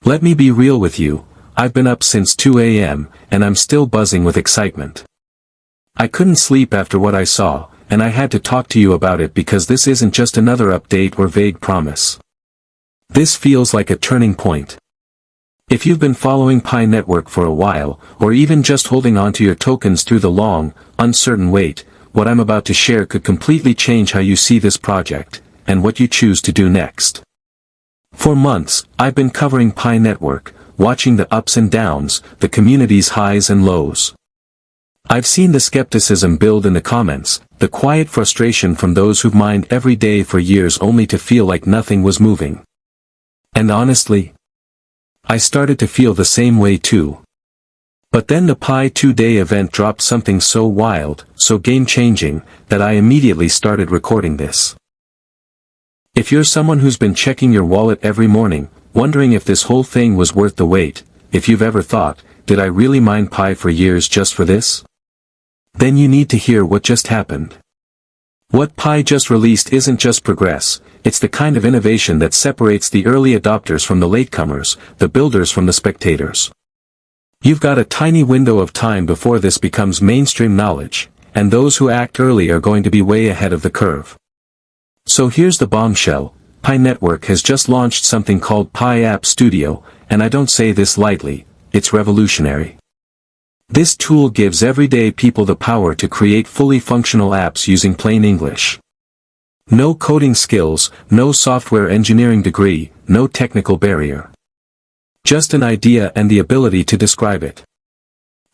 Let me be real with you, I've been up since 2 a.m., and I'm still buzzing with excitement. I couldn't sleep after what I saw, and I had to talk to you about it because this isn't just another update or vague promise. This feels like a turning point. If you've been following Pi Network for a while, or even just holding onto your tokens through the long, uncertain wait, what I'm about to share could completely change how you see this project, and what you choose to do next. For months, I've been covering Pi Network, watching the ups and downs, the community's highs and lows. I've seen the skepticism build in the comments, the quiet frustration from those who've mined every day for years only to feel like nothing was moving. And honestly, I started to feel the same way too. But then the Pi 2-day event dropped something so wild, so game-changing, that I immediately started recording this. If you're someone who's been checking your wallet every morning, wondering if this whole thing was worth the wait, if you've ever thought, did I really mine Pi for years just for this? Then you need to hear what just happened. What Pi just released isn't just progress, it's the kind of innovation that separates the early adopters from the latecomers, the builders from the spectators. You've got a tiny window of time before this becomes mainstream knowledge, and those who act early are going to be way ahead of the curve. So here's the bombshell, Pi Network has just launched something called Pi App Studio, and I don't say this lightly, it's revolutionary. This tool gives everyday people the power to create fully functional apps using plain English. No coding skills, no software engineering degree, no technical barrier. Just an idea and the ability to describe it.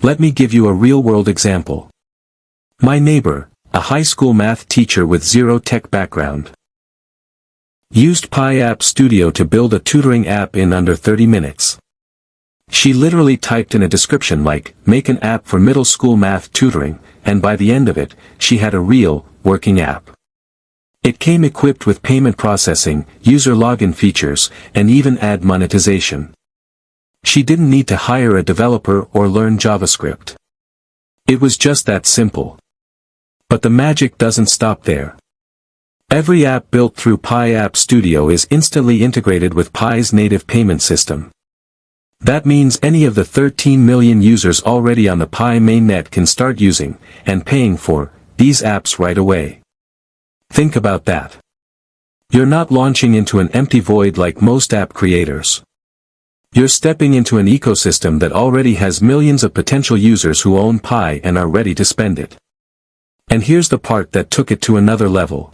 Let me give you a real-world example. My neighbor, a high school math teacher with zero tech background, used Pi App Studio to build a tutoring app in under 30 minutes. She literally typed in a description like, make an app for middle school math tutoring, and by the end of it, she had a real, working app. It came equipped with payment processing, user login features, and even ad monetization. She didn't need to hire a developer or learn JavaScript. It was just that simple. But the magic doesn't stop there. Every app built through Pi App Studio is instantly integrated with Pi's native payment system. That means any of the 13 million users already on the Pi Mainnet can start using, and paying for, these apps right away. Think about that. You're not launching into an empty void like most app creators. You're stepping into an ecosystem that already has millions of potential users who own Pi and are ready to spend it. And here's the part that took it to another level.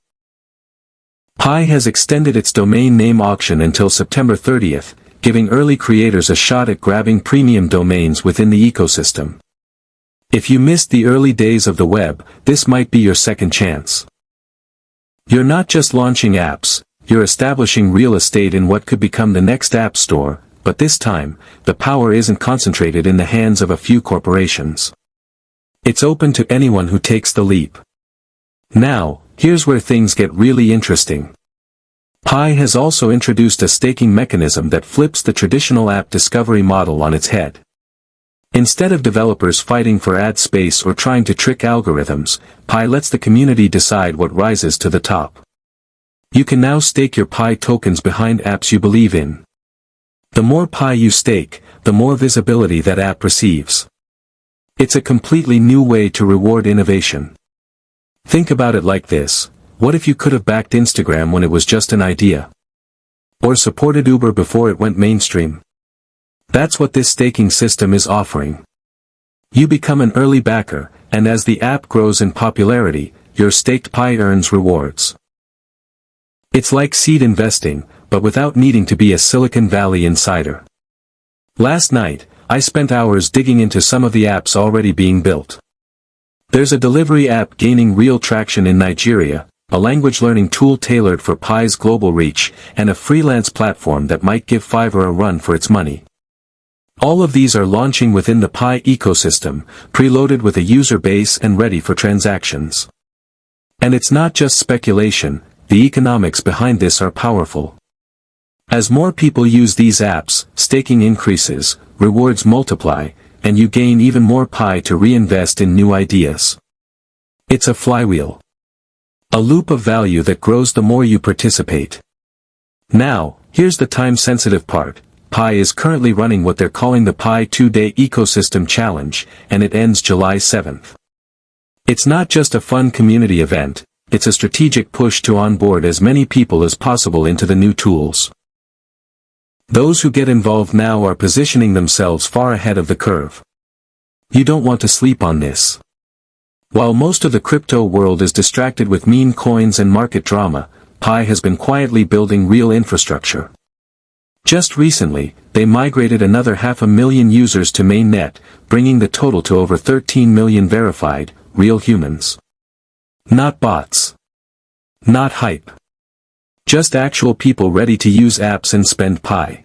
Pi has extended its domain name auction until September 30th, giving early creators a shot at grabbing premium domains within the ecosystem. If you missed the early days of the web, this might be your second chance. You're not just launching apps, you're establishing real estate in what could become the next app store, but this time, the power isn't concentrated in the hands of a few corporations. It's open to anyone who takes the leap. Now, here's where things get really interesting. Pi has also introduced a staking mechanism that flips the traditional app discovery model on its head. Instead of developers fighting for ad space or trying to trick algorithms, Pi lets the community decide what rises to the top. You can now stake your Pi tokens behind apps you believe in. The more Pi you stake, the more visibility that app receives. It's a completely new way to reward innovation. Think about it like this. What if you could have backed Instagram when it was just an idea? Or supported Uber before it went mainstream? That's what this staking system is offering. You become an early backer, and as the app grows in popularity, your staked Pi earns rewards. It's like seed investing, but without needing to be a Silicon Valley insider. Last night, I spent hours digging into some of the apps already being built. There's a delivery app gaining real traction in Nigeria, a language learning tool tailored for Pi's global reach, and a freelance platform that might give Fiverr a run for its money. All of these are launching within the Pi ecosystem, preloaded with a user base and ready for transactions. And it's not just speculation, the economics behind this are powerful. As more people use these apps, staking increases, rewards multiply, and you gain even more Pi to reinvest in new ideas. It's a flywheel. A loop of value that grows the more you participate. Now, here's the time-sensitive part. Pi is currently running what they're calling the Pi 2-Day Ecosystem Challenge, and it ends July 7th. It's not just a fun community event, it's a strategic push to onboard as many people as possible into the new tools. Those who get involved now are positioning themselves far ahead of the curve. You don't want to sleep on this. While most of the crypto world is distracted with meme coins and market drama, Pi has been quietly building real infrastructure. Just recently, they migrated another 500,000 users to Mainnet, bringing the total to over 13 million verified, real humans. Not bots. Not hype. Just actual people ready to use apps and spend Pi.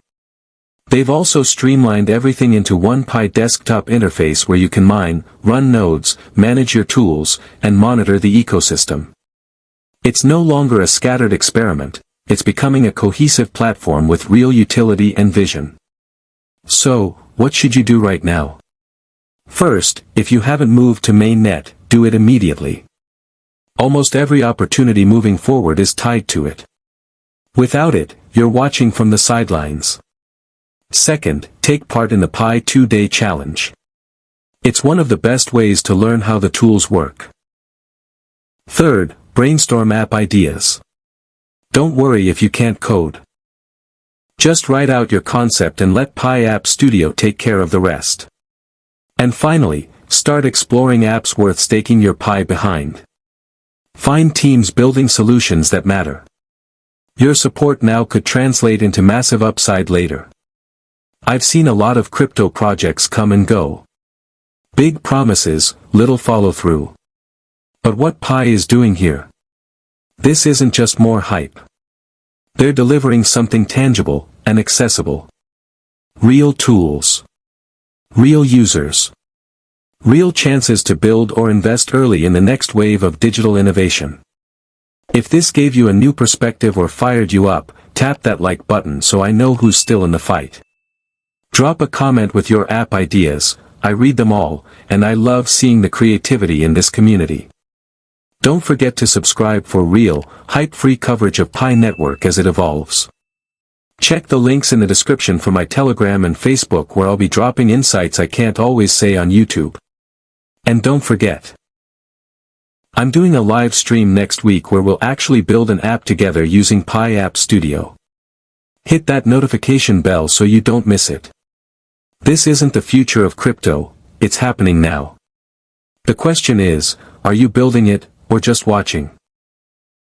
They've also streamlined everything into one Pi desktop interface where you can mine, run nodes, manage your tools, and monitor the ecosystem. It's no longer a scattered experiment, it's becoming a cohesive platform with real utility and vision. So, what should you do right now? First, if you haven't moved to Mainnet, do it immediately. Almost every opportunity moving forward is tied to it. Without it, you're watching from the sidelines. Second, take part in the Pi 2-Day Challenge. It's one of the best ways to learn how the tools work. Third, brainstorm app ideas. Don't worry if you can't code. Just write out your concept and let Pi App Studio take care of the rest. And finally, start exploring apps worth staking your Pi behind. Find teams building solutions that matter. Your support now could translate into massive upside later. I've seen a lot of crypto projects come and go. Big promises, little follow-through. But what Pi is doing here? This isn't just more hype. They're delivering something tangible and accessible. Real tools. Real users. Real chances to build or invest early in the next wave of digital innovation. If this gave you a new perspective or fired you up, tap that like button so I know who's still in the fight. Drop a comment with your app ideas, I read them all, and I love seeing the creativity in this community. Don't forget to subscribe for real, hype-free coverage of Pi Network as it evolves. Check the links in the description for my Telegram and Facebook where I'll be dropping insights I can't always say on YouTube. And don't forget, I'm doing a live stream next week where we'll actually build an app together using Pi App Studio. Hit that notification bell so you don't miss it. This isn't the future of crypto, it's happening now. The question is, are you building it, or just watching?